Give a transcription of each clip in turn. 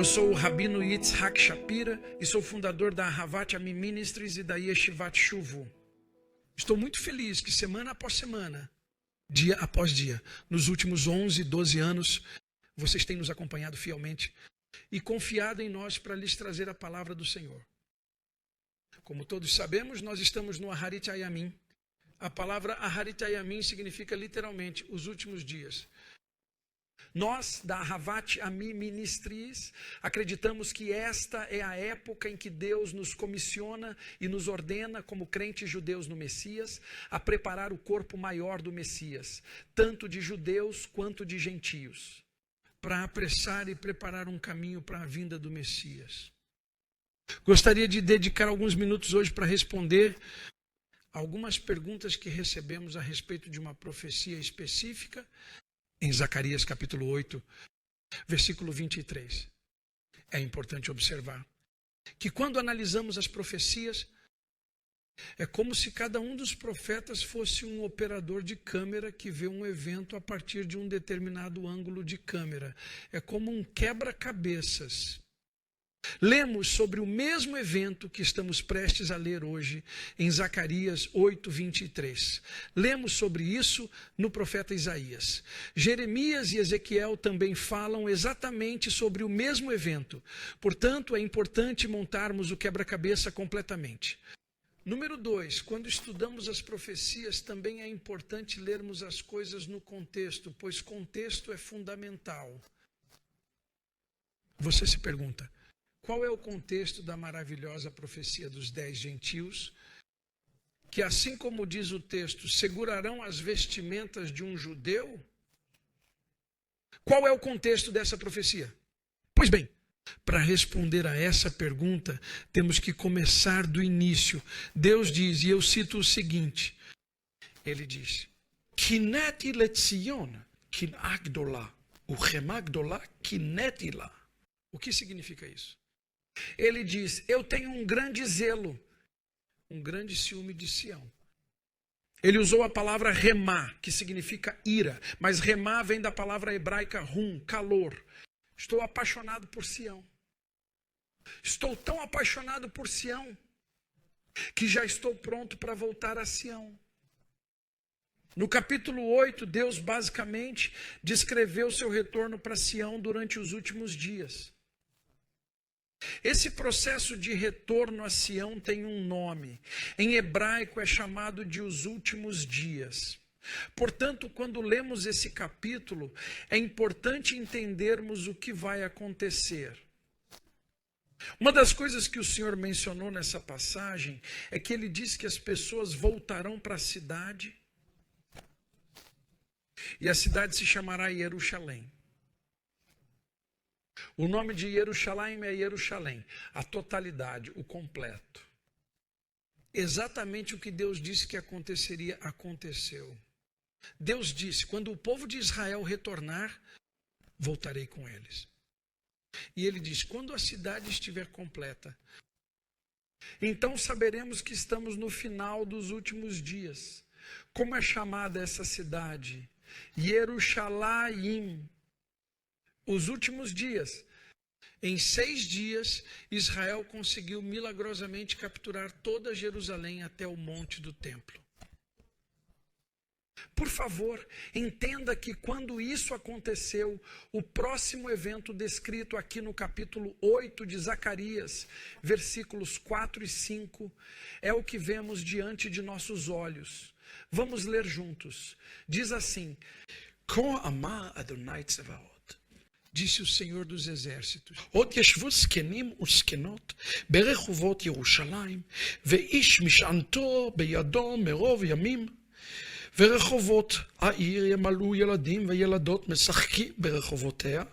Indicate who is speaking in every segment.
Speaker 1: Eu sou o Rabino Yitzhak Shapira e sou fundador da Ahavat Amim Ministries e da Yeshivat Shuvu. Estou muito feliz que semana após semana, dia após dia, nos últimos 11, 12 anos, vocês têm nos acompanhado fielmente e confiado em nós para lhes trazer a palavra do Senhor. Como todos sabemos, nós estamos no Aharit Hayamim. A palavra Aharit Hayamim significa literalmente os últimos dias. Nós, da Ahavat Amim Ministries, acreditamos que esta é a época em que Deus nos comissiona e nos ordena, como crentes judeus no Messias, a preparar o corpo maior do Messias, tanto de judeus quanto de gentios, para apressar e preparar um caminho para a vinda do Messias. Gostaria de dedicar alguns minutos hoje para responder algumas perguntas que recebemos a respeito de uma profecia específica, em Zacarias capítulo 8, versículo 23. É importante observar que quando analisamos as profecias, é como se cada um dos profetas fosse um operador de câmera que vê um evento a partir de um determinado ângulo de câmera. É como um quebra-cabeças. Lemos sobre o mesmo evento que estamos prestes a ler hoje em Zacarias 8, 23. Lemos sobre isso no profeta Isaías. Jeremias e Ezequiel também falam exatamente sobre o mesmo evento. Portanto, é importante montarmos o quebra-cabeça completamente. Número 2, quando estudamos as profecias, também é importante lermos as coisas no contexto, pois contexto é fundamental. Você se pergunta, qual é o contexto da maravilhosa profecia dos 10 gentios, que assim como diz o texto, segurarão as vestimentas de um judeu? Qual é o contexto dessa profecia? Pois bem, para responder a essa pergunta, temos que começar do início. Deus diz, e eu cito o seguinte, ele diz, Kineti letzion, kin agdolah, uchema gdolah, kineti lá. O que significa isso? Ele diz, eu tenho um grande zelo, um grande ciúme de Sião. Ele usou a palavra remá, que significa ira, mas remá vem da palavra hebraica rum, calor. Estou apaixonado por Sião. Estou tão apaixonado por Sião, que já estou pronto para voltar a Sião. No capítulo 8, Deus basicamente descreveu seu retorno para Sião durante os últimos dias. Esse processo de retorno a Sião tem um nome. Em hebraico é chamado de os últimos dias. Portanto, quando lemos esse capítulo, é importante entendermos o que vai acontecer. Uma das coisas que o Senhor mencionou nessa passagem é que ele diz que as pessoas voltarão para a cidade e a cidade se chamará Jerusalém. O nome de Jerusalém é Jerusalém, a totalidade, o completo. Exatamente o que Deus disse que aconteceria, aconteceu. Deus disse, quando o povo de Israel retornar, voltarei com eles. E ele diz, quando a cidade estiver completa, então saberemos que estamos no final dos últimos dias. Como é chamada essa cidade? Jerusalém. Os últimos dias. Em 6 dias, Israel conseguiu milagrosamente capturar toda Jerusalém até o monte do templo. Por favor, entenda que quando isso aconteceu, o próximo evento descrito aqui no capítulo 8 de Zacarias, versículos 4 e 5, é o que vemos diante de nossos olhos. Vamos ler juntos. Diz assim, Ko amar Adonai Tzevaot. Disse o Senhor dos Exércitos, עוד ישבו זקנים וזקנות ברחובות ירושלים, ואיש משענתו בידו מרוב ימים, ורחובות העיר ימלאו ילדים וילדות משחקים ברחובותיה.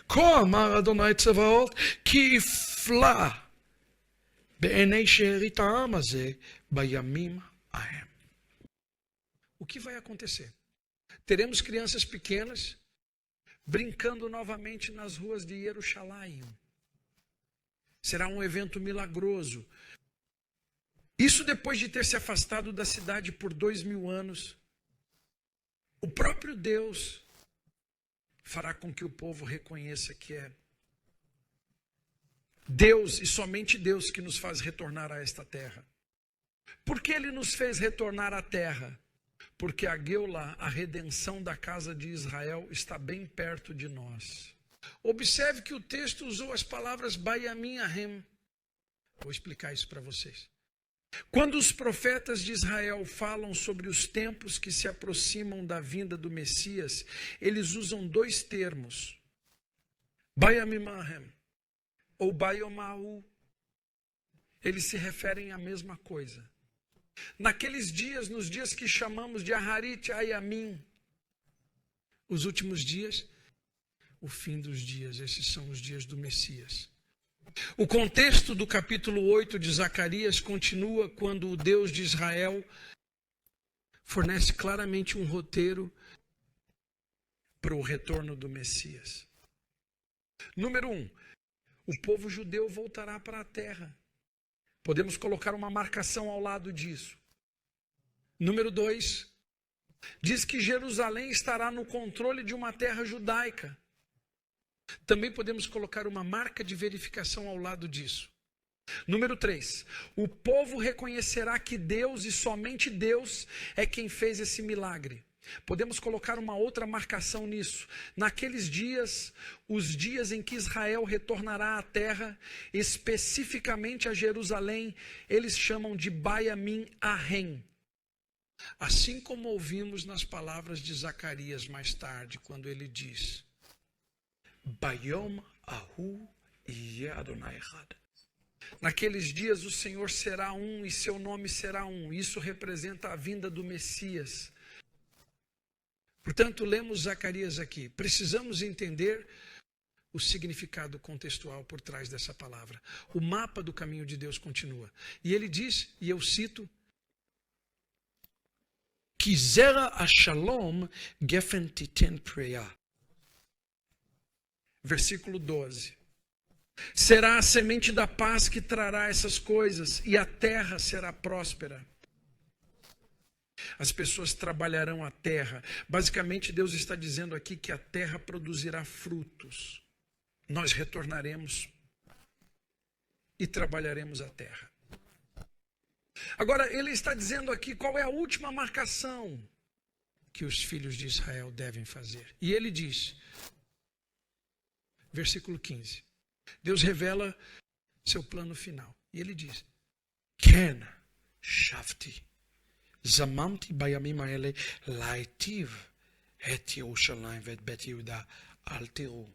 Speaker 1: כה אמר אדוני צבאות, כי יפלא בעיני שארית העם הזה בימים ההם. O que vai acontecer? Teremos crianças pequenas brincando novamente nas ruas de Jerusalém. Será um evento milagroso. Isso depois de ter se afastado da cidade por 2000 anos. O próprio Deus fará com que o povo reconheça que é Deus e somente Deus que nos faz retornar a esta terra. Por que ele nos fez retornar à terra? Porque a Geulah, a redenção da casa de Israel, está bem perto de nós. Observe que o texto usou as palavras Bayamim Ahem. Vou explicar isso para vocês. Quando os profetas de Israel falam sobre os tempos que se aproximam da vinda do Messias, eles usam dois termos. Bayamim Ahem ou Bayomahu. Eles se referem à mesma coisa. Naqueles dias, nos dias que chamamos de Aharit Ayamim, os últimos dias, o fim dos dias, esses são os dias do Messias. O contexto do capítulo 8 de Zacarias continua quando o Deus de Israel fornece claramente um roteiro para o retorno do Messias. Número 1, o povo judeu voltará para a terra. Podemos colocar uma marcação ao lado disso. Número 2, diz que Jerusalém estará no controle de uma terra judaica. Também podemos colocar uma marca de verificação ao lado disso. Número 3, o povo reconhecerá que Deus e somente Deus é quem fez esse milagre. Podemos colocar uma outra marcação nisso. Naqueles dias, os dias em que Israel retornará à terra, especificamente a Jerusalém, eles chamam de Bayamim Ahem. Assim como ouvimos nas palavras de Zacarias mais tarde, quando ele diz: Bayom Ahu Yeh Adonai Echad. Naqueles dias o Senhor será um e seu nome será um. Isso representa a vinda do Messias. Portanto, lemos Zacarias aqui. Precisamos entender o significado contextual por trás dessa palavra. O mapa do caminho de Deus continua. E ele diz, e eu cito, Ki zera ashalom gefen titen preah. Versículo 12. Será a semente da paz que trará essas coisas, e a terra será próspera. As pessoas trabalharão a terra. Basicamente, Deus está dizendo aqui que a terra produzirá frutos. Nós retornaremos e trabalharemos a terra. Agora, ele está dizendo aqui qual é a última marcação que os filhos de Israel devem fazer. E ele diz, versículo 15, Deus revela seu plano final. E ele diz, Ken shavti zamamti bayamim haele laitiv et Yerushalayim vet bet Yehuda al tiru.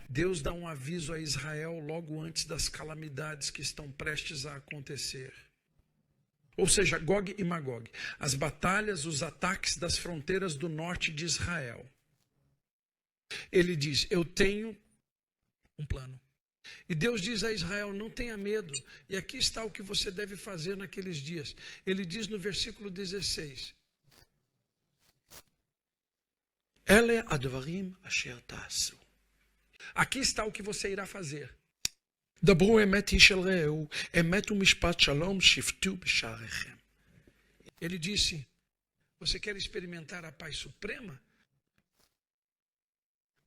Speaker 1: Deus dá um aviso a Israel logo antes das calamidades que estão prestes a acontecer. Ou seja, Gog e Magog, as batalhas, os ataques das fronteiras do norte de Israel. Ele diz, eu tenho um plano. E Deus diz a Israel, não tenha medo. E aqui está o que você deve fazer naqueles dias. Ele diz no versículo 16. Ele advarim asher ta'asu. Aqui está o que você irá fazer. Dabru emet ish el reu, emet umishpat shalom shiftu b'sharechem. Ele disse, você quer experimentar a paz suprema?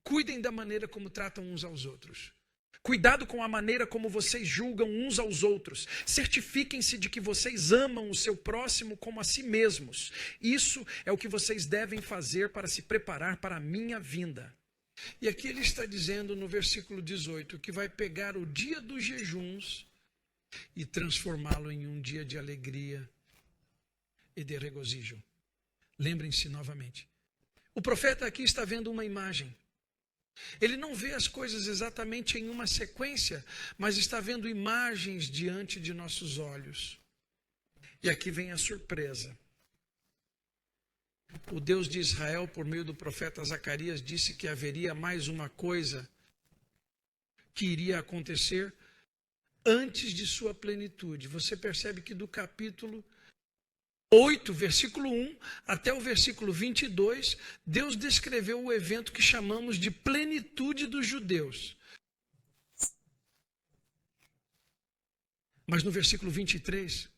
Speaker 1: Cuidem da maneira como tratam uns aos outros. Cuidado com a maneira como vocês julgam uns aos outros. Certifiquem-se de que vocês amam o seu próximo como a si mesmos. Isso é o que vocês devem fazer para se preparar para a minha vinda. E aqui ele está dizendo no versículo 18 que vai pegar o dia dos jejuns e transformá-lo em um dia de alegria e de regozijo. Lembrem-se novamente. O profeta aqui está vendo uma imagem. Ele não vê as coisas exatamente em uma sequência, mas está vendo imagens diante de nossos olhos. E aqui vem a surpresa. O Deus de Israel, por meio do profeta Zacarias, disse que haveria mais uma coisa que iria acontecer antes de sua plenitude. Você percebe que do capítulo 8, versículo 1 até o versículo 22, Deus descreveu o evento que chamamos de plenitude dos judeus. Mas no versículo 23,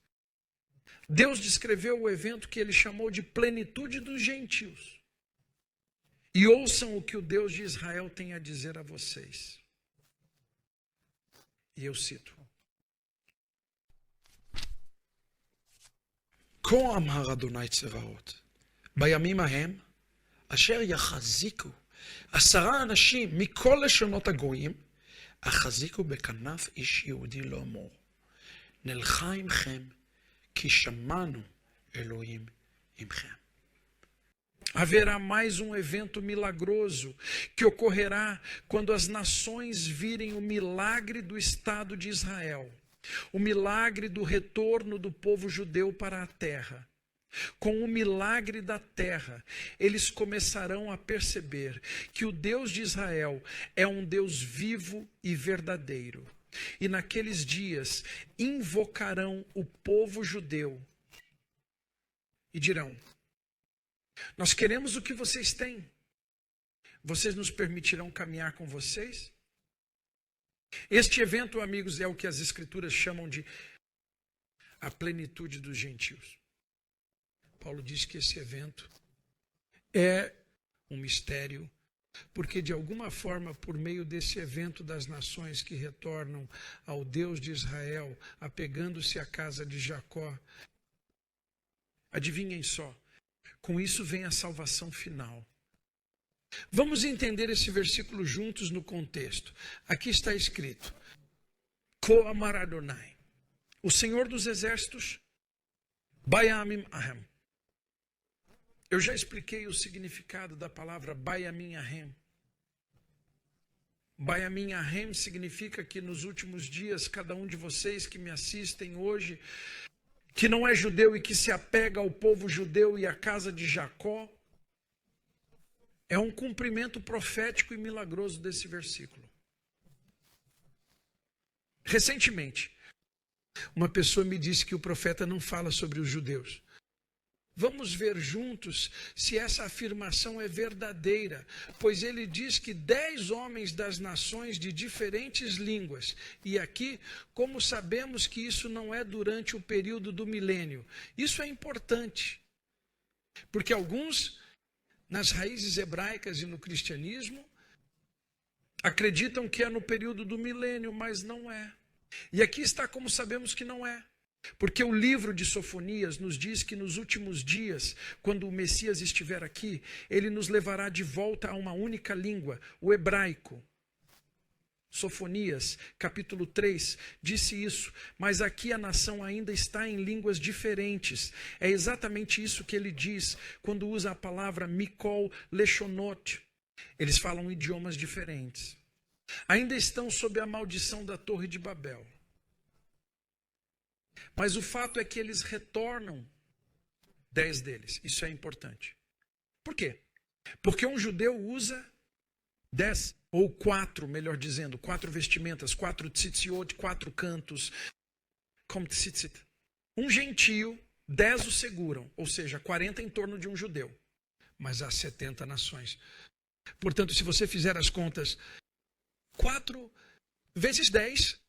Speaker 1: Deus descreveu o evento que ele chamou de plenitude dos gentios. E ouçam o que o Deus de Israel tem a dizer a vocês. E eu cito: כה אמר אדוני צבאות, בימים ההם, אשר יחזיקו 10 אנשים מכל לשונות הגויים, החזיקו בכנף איש יהודי לאמור, נלכה עמכם, כי שמענו Elohim עמכם. Haverá mais um evento milagroso que ocorrerá quando as nações virem o milagre do Estado de Israel, o milagre do retorno do povo judeu para a terra. Com o milagre da terra, eles começarão a perceber que o Deus de Israel é um Deus vivo e verdadeiro. E naqueles dias invocarão o povo judeu e dirão: nós queremos o que vocês têm. Vocês nos permitirão caminhar com vocês? Este evento, amigos, é o que as Escrituras chamam de a plenitude dos gentios. Paulo diz que esse evento é um mistério, porque de alguma forma, por meio desse evento das nações que retornam ao Deus de Israel, apegando-se à casa de Jacó, adivinhem só, com isso vem a salvação final. Vamos entender esse versículo juntos no contexto. Aqui está escrito: כה אמר Adonai, o Senhor dos Exércitos, Bayamim Ahem. Eu já expliquei o significado da palavra Bayamim Ahem. Bayamim Ahem significa que nos últimos dias, cada um de vocês que me assistem hoje, que não é judeu e que se apega ao povo judeu e à casa de Jacó, é um cumprimento profético e milagroso desse versículo. Recentemente, uma pessoa me disse que o profeta não fala sobre os judeus. Vamos ver juntos se essa afirmação é verdadeira, pois ele diz que 10 homens das nações de diferentes línguas, e aqui, como sabemos que isso não é durante o período do milênio, isso é importante, porque alguns, nas raízes hebraicas e no cristianismo, acreditam que é no período do milênio, mas não é. E aqui está como sabemos que não é. Porque o livro de Sofonias nos diz que nos últimos dias, quando o Messias estiver aqui, ele nos levará de volta a uma única língua, o hebraico. Sofonias, capítulo 3, disse isso, mas aqui a nação ainda está em línguas diferentes. É exatamente isso que ele diz quando usa a palavra Mikol Leshonot. Eles falam idiomas diferentes. Ainda estão sob a maldição da Torre de Babel. Mas o fato é que eles retornam, 10 deles. Isso é importante. Por quê? Porque um judeu usa 10, ou 4, melhor dizendo, 4 vestimentas, 4 tzitziot, 4 cantos, como tzitzit. Um gentio, 10 o seguram, ou seja, 40 em torno de um judeu. Mas há 70 nações. Portanto, se você fizer as contas, 4 vezes 10...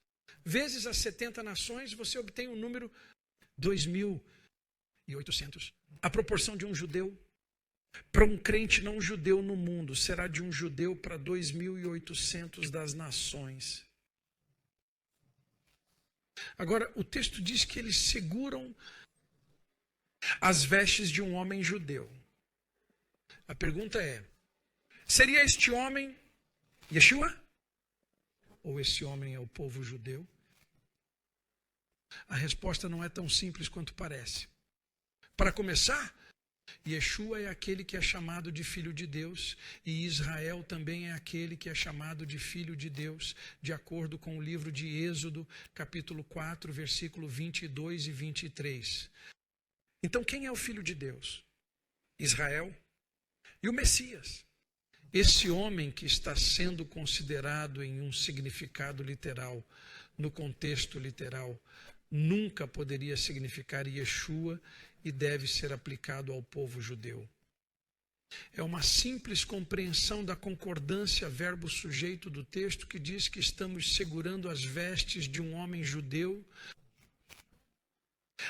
Speaker 1: vezes as 70 nações, você obtém um número 2.800. A proporção de um judeu para um crente não judeu no mundo será de um judeu para 2.800 das nações. Agora, o texto diz que eles seguram as vestes de um homem judeu. A pergunta é: seria este homem Yeshua? Ou esse homem é o povo judeu? A resposta não é tão simples quanto parece. Para começar, Yeshua é aquele que é chamado de Filho de Deus, e Israel também é aquele que é chamado de Filho de Deus, de acordo com o livro de Êxodo, capítulo 4, versículo 22 e 23. Então, quem é o Filho de Deus? Israel e o Messias. Esse homem que está sendo considerado em um significado literal, no contexto literal, nunca poderia significar Yeshua e deve ser aplicado ao povo judeu. É uma simples compreensão da concordância verbo-sujeito do texto que diz que estamos segurando as vestes de um homem judeu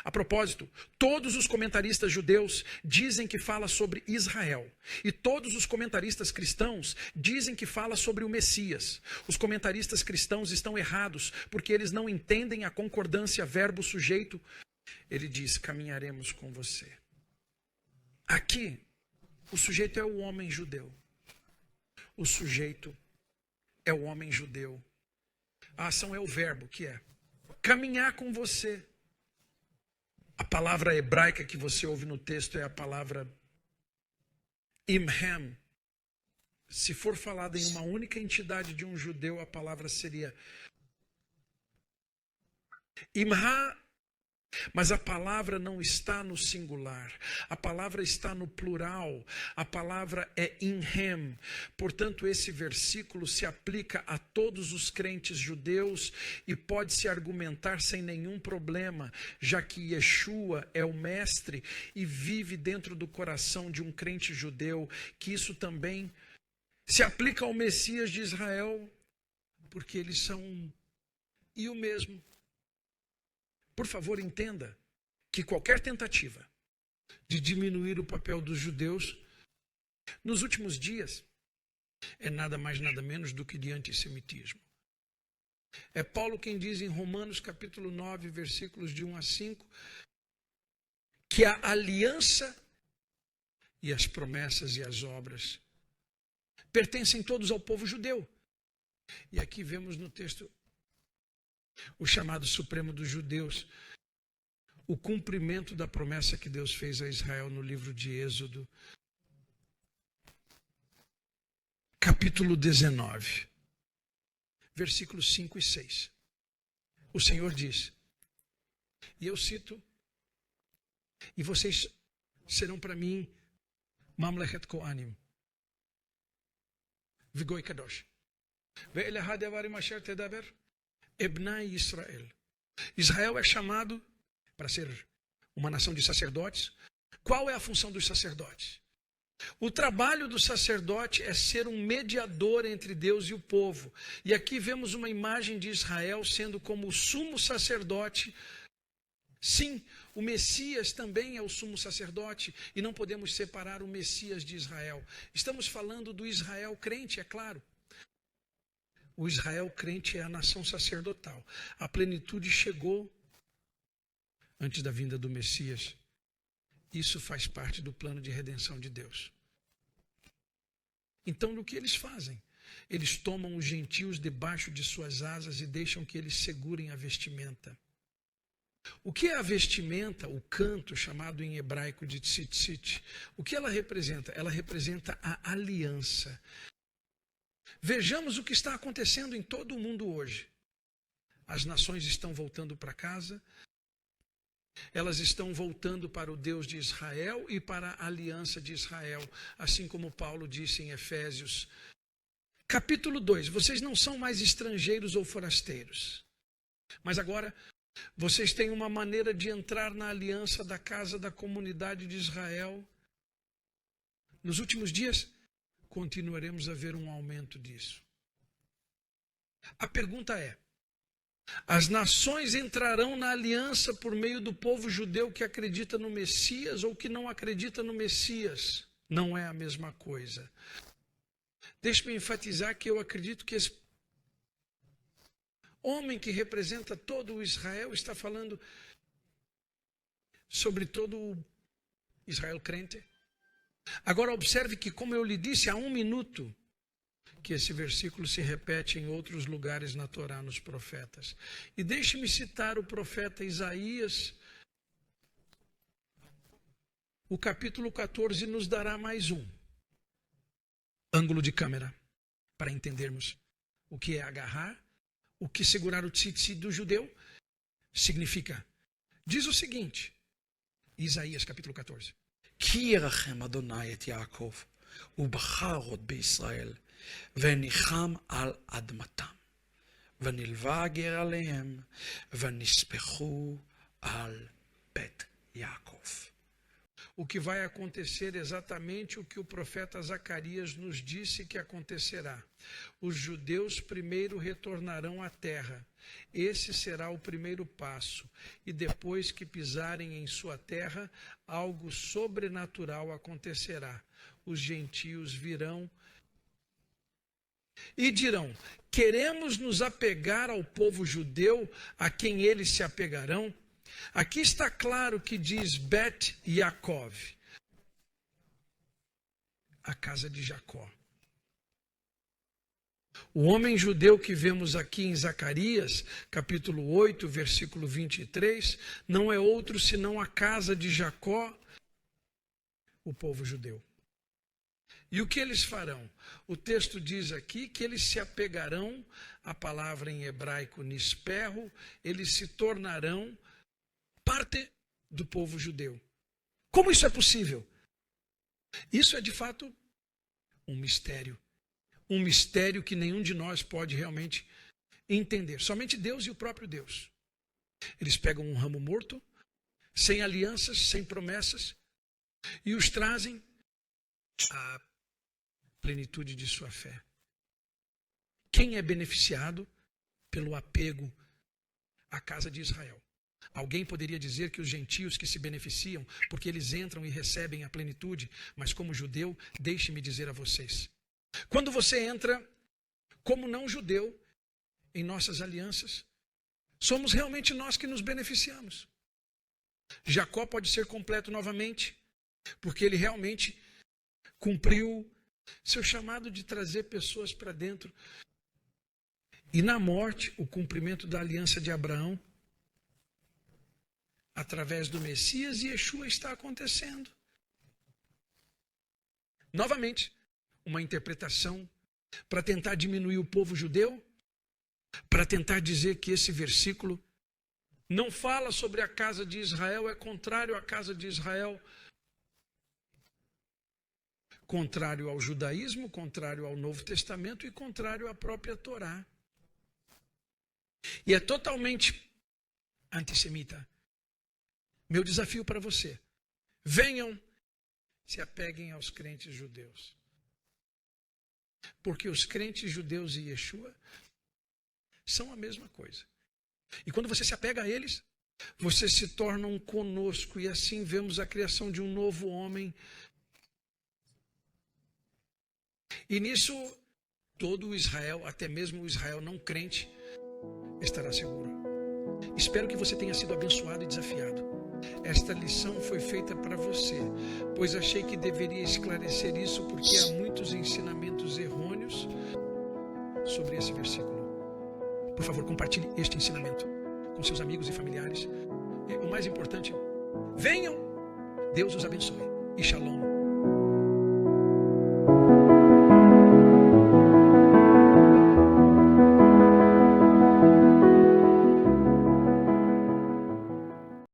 Speaker 1: A propósito, todos os comentaristas judeus dizem que fala sobre Israel. E todos os comentaristas cristãos dizem que fala sobre o Messias. Os comentaristas cristãos estão errados, porque eles não entendem a concordância verbo-sujeito. Ele diz, caminharemos com você. Aqui, o sujeito é o homem judeu. O sujeito é o homem judeu. A ação é o verbo, que é caminhar com você. A palavra hebraica que você ouve no texto é a palavra imhem. Se for falada em uma única entidade de um judeu, a palavra seria imha. Mas a palavra não está no singular, a palavra está no plural, a palavra é inhem. Portanto, esse versículo se aplica a todos os crentes judeus e pode-se argumentar sem nenhum problema, já que Yeshua é o mestre e vive dentro do coração de um crente judeu, que isso também se aplica ao Messias de Israel, porque eles são e o mesmo. Por favor, entenda que qualquer tentativa de diminuir o papel dos judeus nos últimos dias é nada mais, nada menos do que de antissemitismo. É Paulo quem diz em Romanos capítulo 9, versículos de 1 a 5, que a aliança e as promessas e as obras pertencem todos ao povo judeu. E aqui vemos no texto o chamado supremo dos judeus, o cumprimento da promessa que Deus fez a Israel no livro de Êxodo, capítulo 19, versículos 5 e 6. O Senhor diz, e eu cito, e vocês serão para mim Mamlechet Kohanim, Vigoi Kadosh, Ve'elahad Devarim Asher Tedaber, Ebnai Israel. Israel é chamado para ser uma nação de sacerdotes. Qual é a função dos sacerdotes? O trabalho do sacerdote é ser um mediador entre Deus e o povo. E aqui vemos uma imagem de Israel sendo como o sumo sacerdote. Sim, o Messias também é o sumo sacerdote e não podemos separar o Messias de Israel. Estamos falando do Israel crente, é claro. O Israel crente é a nação sacerdotal. A plenitude chegou antes da vinda do Messias. Isso faz parte do plano de redenção de Deus. Então, o que eles fazem? Eles tomam os gentios debaixo de suas asas e deixam que eles segurem a vestimenta. O que é a vestimenta, o canto, chamado em hebraico de tzitzit? O que ela representa? Ela representa a aliança. Vejamos o que está acontecendo em todo o mundo hoje. As nações estão voltando para casa, elas estão voltando para o Deus de Israel e para a aliança de Israel, assim como Paulo disse em Efésios. Capítulo 2, vocês não são mais estrangeiros ou forasteiros, mas agora vocês têm uma maneira de entrar na aliança da casa da comunidade de Israel. Nos últimos dias, continuaremos a ver um aumento disso. A pergunta é, as nações entrarão na aliança por meio do povo judeu que acredita no Messias ou que não acredita no Messias? Não é a mesma coisa. Deixe-me enfatizar que eu acredito que esse homem que representa todo o Israel está falando sobre todo o Israel crente. Agora observe que, como eu lhe disse há um minuto, que esse versículo se repete em outros lugares na Torá, nos profetas. E deixe-me citar o profeta Isaías. O capítulo 14 nos dará mais um ângulo de câmera para entendermos o que é agarrar, o que segurar o tzitzit do judeu significa. Diz o seguinte, Isaías capítulo 14.
Speaker 2: כי ירחם אדוני את יעקב, ובחר עוד בישראל, וניחם על אדמתם, ונלווה הגר עליהם, ונספחו על בית יעקב.
Speaker 1: o que vai acontecer exatamente o que o profeta Zacarias nos disse que acontecerá. Os judeus primeiro retornarão à terra. Esse será o primeiro passo. E depois que pisarem em sua terra, algo sobrenatural acontecerá. Os gentios virão e dirão: queremos nos apegar ao povo judeu, a quem eles se apegarão? Aqui está claro que diz Bet Yaakov, a casa de Jacó. O homem judeu que vemos aqui em Zacarias, capítulo 8, versículo 23, não é outro senão a casa de Jacó, o povo judeu. E o que eles farão? O texto diz aqui que eles se apegarão, a palavra em hebraico nisperro, eles se tornarão parte do povo judeu. Como isso é possível? Isso é de fato um mistério. Um mistério que nenhum de nós pode realmente entender. Somente Deus e o próprio Deus. Eles pegam um ramo morto, sem alianças, sem promessas, e os trazem à plenitude de sua fé. Quem é beneficiado pelo apego à casa de Israel? Alguém poderia dizer que os gentios que se beneficiam porque eles entram e recebem a plenitude, mas como judeu, deixe-me dizer a vocês. Quando você entra como não judeu em nossas alianças, somos realmente nós que nos beneficiamos. Jacó pode ser completo novamente, porque ele realmente cumpriu seu chamado de trazer pessoas para dentro. E na morte, o cumprimento da aliança de Abraão, através do Messias, e Yeshua está acontecendo. Novamente, uma interpretação para tentar diminuir o povo judeu, para tentar dizer que esse versículo não fala sobre a casa de Israel, é contrário à casa de Israel, contrário ao judaísmo, contrário ao Novo Testamento e contrário à própria Torá. E é totalmente antissemita. Meu desafio para você: venham, se apeguem aos crentes judeus. Porque os crentes judeus e Yeshua são a mesma coisa. E quando você se apega a eles, você se torna um conosco, e assim vemos a criação de um novo homem. E nisso, todo o Israel, até mesmo o Israel não crente, estará seguro. Espero que você tenha sido abençoado e desafiado. Esta lição foi feita para você, pois achei que deveria esclarecer isso, porque há muitos ensinamentos errôneos sobre esse versículo. Por favor, compartilhe este ensinamento com seus amigos e familiares. E o mais importante, venham, Deus os abençoe e shalom.